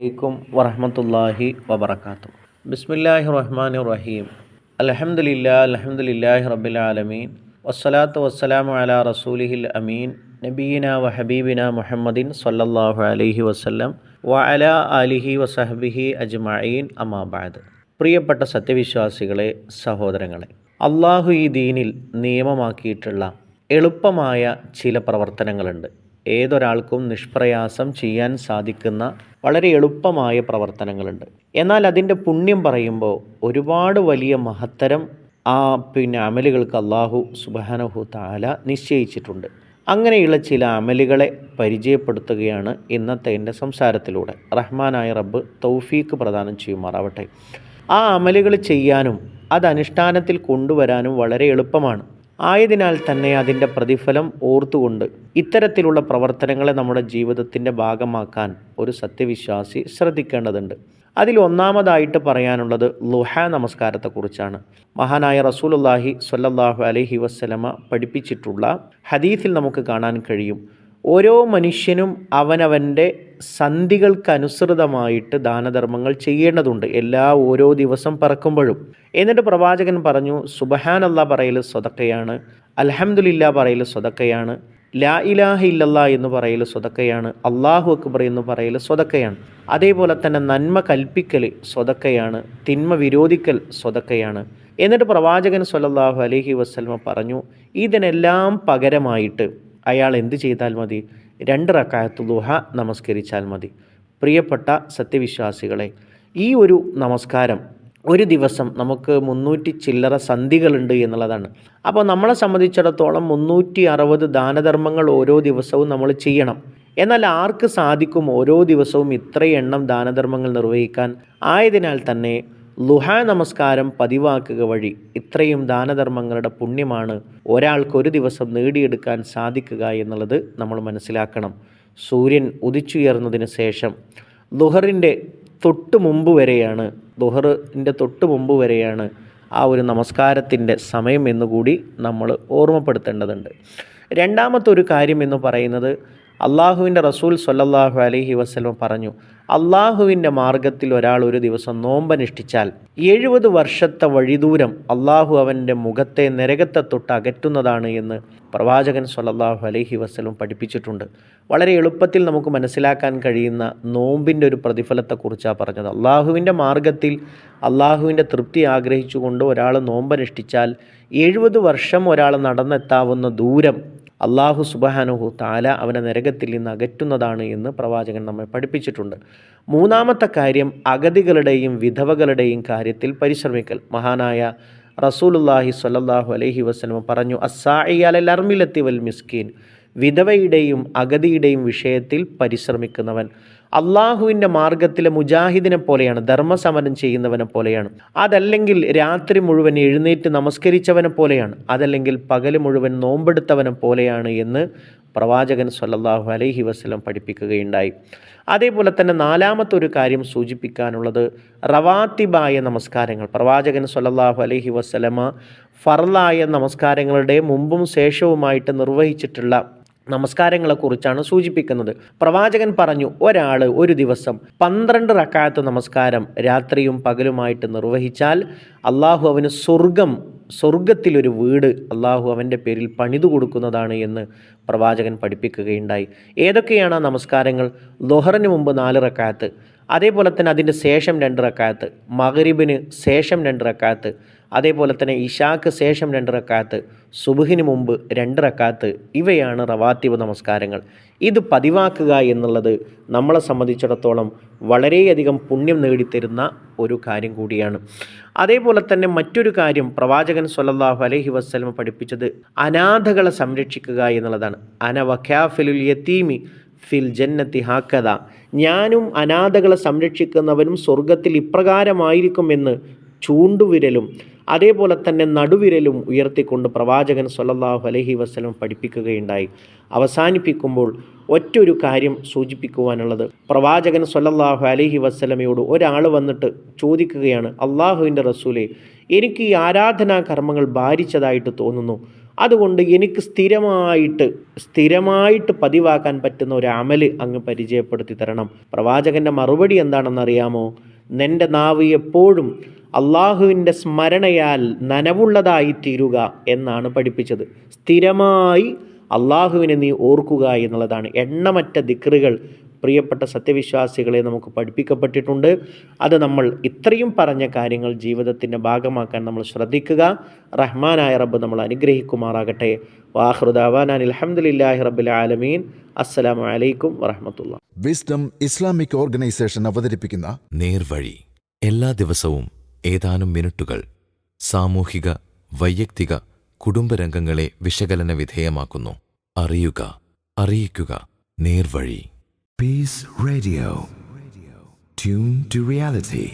അലൈക്കും വറഹ്മത്തുള്ളാഹി വബറകാതുഹു. ബിസ്മില്ലാഹിർ റഹ്മാനിർ റഹീം. അൽഹംദുലില്ലാഹി റബ്ബിൽ ആലമീൻ. വസ്സലാത്തു വസ്സലാമു അലാ റസൂലിഹിൽ അമീൻ നബിയിനാ വഹബീബിനാ മുഹമ്മദിൻ സ്വല്ലല്ലാഹു അലൈഹി വസല്ലം വഅലാ ആലിഹി വസഹ്ബിഹി അജ്മഈൻ. അമ്മാ ബഅദ്. പ്രിയപ്പെട്ട സത്യവിശ്വാസികളെ, സഹോദരങ്ങളെ, അള്ളാഹു ഈ ദീനിൽ നിയമമാക്കിയിട്ടുള്ള എളുപ്പമായ ചില പ്രവർത്തനങ്ങളുണ്ട്. ഏതൊരാൾക്കും നിഷ്പ്രയാസം ചെയ്യാൻ സാധിക്കുന്ന വളരെ എളുപ്പമായ പ്രവർത്തനങ്ങളുണ്ട്. എന്നാൽ അതിൻ്റെ പുണ്യം പറയുമ്പോൾ ഒരുപാട് വലിയ മഹത്തരം അമലുകൾക്ക് അള്ളാഹു സുബ്ഹാനഹു തആല നിശ്ചയിച്ചിട്ടുണ്ട്. അങ്ങനെയുള്ള ചില അമലുകളെ പരിചയപ്പെടുത്തുകയാണ് ഇന്നത്തെ എൻ്റെ സംസാരത്തിലൂടെ. റഹ്മാനായ റബ്ബ് തൗഫീക്ക് പ്രദാനം ചെയ്യുമാറാവട്ടെ. ആ അമലുകൾ ചെയ്യാനും അത് അനുഷ്ഠാനത്തിൽ കൊണ്ടുവരാനും വളരെ എളുപ്പമാണ്. ആയതിനാൽ തന്നെ അതിൻ്റെ പ്രതിഫലം ഓർത്തുകൊണ്ട് ഇത്തരത്തിലുള്ള പ്രവർത്തനങ്ങളെ നമ്മുടെ ജീവിതത്തിൻ്റെ ഭാഗമാക്കാൻ ഒരു സത്യവിശ്വാസി ശ്രദ്ധിക്കേണ്ടതുണ്ട്. അതിൽ ഒന്നാമതായിട്ട് പറയാനുള്ളത് ളുഹാ നമസ്കാരത്തെക്കുറിച്ചാണ്. മഹാനായ റസൂലുള്ളാഹി സ്വല്ലല്ലാഹു അലൈഹി വസല്ലമ പഠിപ്പിച്ചിട്ടുള്ള ഹദീസിൽ നമുക്ക് കാണാൻ കഴിയും, ഓരോ മനുഷ്യനും അവനവൻ്റെ സന്ധികൾക്കനുസൃതമായിട്ട് ദാനധർമ്മങ്ങൾ ചെയ്യേണ്ടതുണ്ട് ഓരോ ദിവസം പറക്കുമ്പോഴും. എന്നിട്ട് പ്രവാചകൻ പറഞ്ഞു, സുബ്ഹാനല്ലാഹ് പറയൽ സ്വതക്കയാണ്, അൽഹംദുലില്ലാ പറയൽ സ്വതക്കയാണ്, ലാ ഇലാഹ ഇല്ലല്ലാ എന്ന് പറയൽ സ്വതക്കയാണ്, അല്ലാഹു അക്ബർ എന്ന് പറയൽ സ്വതക്കയാണ്. അതേപോലെ തന്നെ നന്മ കൽപ്പിക്കൽ സ്വതക്കയാണ്, തിന്മ വിരോധിക്കൽ സ്വതക്കയാണ്. എന്നിട്ട് പ്രവാചകൻ സ്വല്ലല്ലാഹു അലൈഹി വസല്ലമ പറഞ്ഞു, ഇതിനെല്ലാം പകരമായിട്ട് അയാൾ എന്ത് ചെയ്താൽ മതി? 2 റക്അത്ത് ദുഹ നമസ്കരിച്ചാൽ മതി. പ്രിയപ്പെട്ട സത്യവിശ്വാസികളെ, ഈ ഒരു നമസ്കാരം ഒരു ദിവസം നമുക്ക് 300 ചില്ലറ സന്ധികളുണ്ട് എന്നുള്ളതാണ്. അപ്പോൾ നമ്മളെ സംബന്ധിച്ചിടത്തോളം 360 ദാനധർമ്മങ്ങൾ ഓരോ ദിവസവും നമ്മൾ ചെയ്യണം. എന്നാൽ ആർക്ക് സാധിക്കും ഓരോ ദിവസവും ഇത്രയും എണ്ണം ദാനധർമ്മങ്ങൾ നിർവഹിക്കാൻ? ആയതിനാൽ തന്നെ ളുഹാ നമസ്കാരം പതിവാക്കുക വഴി ഇത്രയും ദാനധർമ്മങ്ങളുടെ പുണ്യമാണ് ഒരാൾക്ക് ഒരു ദിവസം നേടിയെടുക്കാൻ സാധിക്കുക എന്നുള്ളത് നമ്മൾ മനസ്സിലാക്കണം. സൂര്യൻ ഉദിച്ചുയർന്നതിന് ശേഷം ളുഹറിൻ്റെ തൊട്ട് മുമ്പ് വരെയാണ് ആ ഒരു നമസ്കാരത്തിൻ്റെ സമയം എന്നുകൂടി നമ്മൾ ഓർമ്മപ്പെടുത്തേണ്ടതുണ്ട്. രണ്ടാമത്തെ ഒരു കാര്യം എന്ന് പറയുന്നത്, അള്ളാഹുവിൻ്റെ റസൂൽ സ്വല്ലല്ലാഹു അലൈഹി വസല്ലം പറഞ്ഞു, അള്ളാഹുവിൻ്റെ മാർഗത്തിൽ ഒരാൾ ഒരു ദിവസം നോമ്പനുഷ്ഠിച്ചാൽ 70 വർഷത്തെ വഴിദൂരം അള്ളാഹു അവൻ്റെ മുഖത്തെ നരകത്തെ തൊട്ട് അകറ്റുന്നതാണ് എന്ന് പ്രവാചകൻ സ്വല്ലല്ലാഹു അലൈഹി വസല്ലം പഠിപ്പിച്ചിട്ടുണ്ട്. വളരെ എളുപ്പത്തിൽ നമുക്ക് മനസ്സിലാക്കാൻ കഴിയുന്ന നോമ്പിൻ്റെ ഒരു പ്രതിഫലത്തെക്കുറിച്ചാണ് പറഞ്ഞത്. അള്ളാഹുവിൻ്റെ മാർഗത്തിൽ അള്ളാഹുവിൻ്റെ തൃപ്തി ആഗ്രഹിച്ചുകൊണ്ട് ഒരാൾ നോമ്പനുഷ്ഠിച്ചാൽ 70 വർഷം ഒരാൾ നടന്നെത്താവുന്ന ദൂരം അള്ളാഹു സുബ്ഹാനഹു തആല അവനെ നരകത്തിൽ നിന്ന് അകറ്റുന്നതാണ് എന്ന് പ്രവാചകൻ നമ്മെ പഠിപ്പിച്ചിട്ടുണ്ട്. മൂന്നാമത്തെ കാര്യം, അഗതികളുടെയും വിധവകളുടെയും കാര്യത്തിൽ പരിശ്രമിക്കൽ. മഹാനായ റസൂലുള്ളാഹി സ്വല്ലല്ലാഹു അലൈഹി വസല്ലം പറഞ്ഞു, അസ്സാഇ അലൽ അർമിലത്തി വൽ മിസ്കീൻ, വിധവയുടെയും അഗതിയുടെയും വിഷയത്തിൽ പരിശ്രമിക്കുന്നവൻ അള്ളാഹുവിൻ്റെ മാർഗത്തിലെ മുജാഹിദിനെ പോലെയാണ്, ധർമ്മസമരം ചെയ്യുന്നവനെ പോലെയാണ്. അതല്ലെങ്കിൽ രാത്രി മുഴുവൻ എഴുന്നേറ്റ് നമസ്കരിച്ചവനെ പോലെയാണ്, അതല്ലെങ്കിൽ പകൽ മുഴുവൻ നോമ്പെടുത്തവനെ പോലെയാണ് എന്ന് പ്രവാചകൻ സ്വല്ലല്ലാഹു അലൈഹി വസല്ലം പഠിപ്പിക്കുകയുണ്ടായി. അതേപോലെ തന്നെ നാലാമത്തെ ഒരു കാര്യം സൂചിപ്പിക്കാനുള്ളത് റവാത്തിബായ നമസ്കാരങ്ങൾ. പ്രവാചകൻ സ്വല്ലല്ലാഹു അലൈഹി വസല്ലമ ഫർളായ നമസ്കാരങ്ങളുടെ മുമ്പും ശേഷവുമായിട്ട് നിർവഹിച്ചിട്ടുള്ള നമസ്കാരങ്ങളെക്കുറിച്ചാണ് സൂചിപ്പിക്കുന്നത്. പ്രവാചകൻ പറഞ്ഞു, ഒരാൾ ഒരു ദിവസം 12 റക്അത്ത് നമസ്കാരം രാത്രിയും പകലുമായിട്ട് നിർവഹിച്ചാൽ അള്ളാഹു അവന് സ്വർഗത്തിലൊരു വീട് അള്ളാഹു അവൻ്റെ പേരിൽ പണിതു കൊടുക്കുന്നതാണ് എന്ന് പ്രവാചകൻ പഠിപ്പിക്കുകയുണ്ടായി. ഏതൊക്കെയാണ് ആ നമസ്കാരങ്ങൾ? ളുഹറിന് മുമ്പ് 4 റക്അത്ത്, അതേപോലെ തന്നെ അതിൻ്റെ ശേഷം 2 റക്അത്ത്, മഗ്രിബിന് ശേഷം 2 റക്അത്ത്, അതേപോലെ തന്നെ ഇശാക്ക് ശേഷം 2 റക്അത്ത്, സുബ്ഹിന് മുമ്പ് 2 റക്അത്ത്. ഇവയാണ് റവാത്തിബ് നമസ്കാരങ്ങൾ. ഇത് പതിവാക്കുക എന്നുള്ളത് നമ്മളെ സംബന്ധിച്ചിടത്തോളം വളരെയധികം പുണ്യം നേടിത്തരുന്ന ഒരു കാര്യം കൂടിയാണ്. അതേപോലെ തന്നെ മറ്റൊരു കാര്യം പ്രവാചകൻ സ്വല്ലല്ലാഹു അലൈഹി വസല്ലം പഠിപ്പിച്ചത് അനാഥകളെ സംരക്ഷിക്കുക എന്നുള്ളതാണ്. അന വകാഫിലുൽ യതീമി ഫിൽ ജന്നത്തി ഹാക്കദ, ഞാനും അനാഥകളെ സംരക്ഷിക്കുന്നവനും സ്വർഗത്തിൽ ഇപ്രകാരമായിരിക്കുമെന്ന് ചൂണ്ടുവിരലും അതേപോലെ തന്നെ നടുവിരലും ഉയർത്തിക്കൊണ്ട് പ്രവാചകൻ സ്വല്ലല്ലാഹു അലൈഹി വസല്ലം പഠിപ്പിക്കുകയുണ്ടായി. അവസാനിപ്പിക്കുമ്പോൾ ഒറ്റൊരു കാര്യം സൂചിപ്പിക്കുവാനുള്ളത്, പ്രവാചകൻ സ്വല്ലല്ലാഹു അലൈഹി വസല്ലമയോട് ഒരാൾ വന്നിട്ട് ചോദിക്കുകയാണ്, അള്ളാഹുവിൻ്റെ റസൂലേ, എനിക്ക് ഈ ആരാധനാ കർമ്മങ്ങൾ ഭാരിച്ചതായിട്ട് തോന്നുന്നു, അതുകൊണ്ട് എനിക്ക് സ്ഥിരമായിട്ട് പതിവാക്കാൻ പറ്റുന്ന ഒരു അമല് അങ്ങ് പരിചയപ്പെടുത്തി തരണം. പ്രവാചകൻ്റെ മറുപടി എന്താണെന്നറിയാമോ? നിൻ്റെ നാവ് എപ്പോഴും അള്ളാഹുവിൻ്റെ സ്മരണയാൽ നനവുള്ളതായി തീരുക എന്നാണ് പഠിപ്പിച്ചത്. സ്ഥിരമായി അള്ളാഹുവിനെ നീ ഓർക്കുക എന്നുള്ളതാണ്. എണ്ണമറ്റ ദിക്റുകൾ പ്രിയപ്പെട്ട സത്യവിശ്വാസികളെ നമുക്ക് പഠിപ്പിക്കപ്പെട്ടിട്ടുണ്ട്. അത് നമ്മൾ ഇത്രയും പറഞ്ഞ കാര്യങ്ങൾ ജീവിതത്തിൻ്റെ ഭാഗമാക്കാൻ നമ്മൾ ശ്രദ്ധിക്കുക. റഹ്മാനായ റബ്ബ് നമ്മൾ അനുഗ്രഹിക്കുമാറാകട്ടെ. വാഖിറു ദഅവാനാ അൽഹംദുലില്ലാഹി റബ്ബിൽ ആലമീൻ. അസ്സലാമു അലൈക്കും വറഹ്മത്തുള്ളാഹി. വിസ്ഡം ഇസ്ലാമിക് ഓർഗനൈസേഷൻ അവതരിപ്പിക്കുന്ന നേർവഴി എല്ലാ ദിവസവും ഏതാനും മിനിറ്റുകൾ സാമൂഹിക, വൈയക്തിക, കുടുംബരംഗങ്ങളെ വിശകലന വിധേയമാക്കുന്നു. അറിയുക, അറിയിക്കുക. നേർവഴി. Peace Radio. Tune to reality.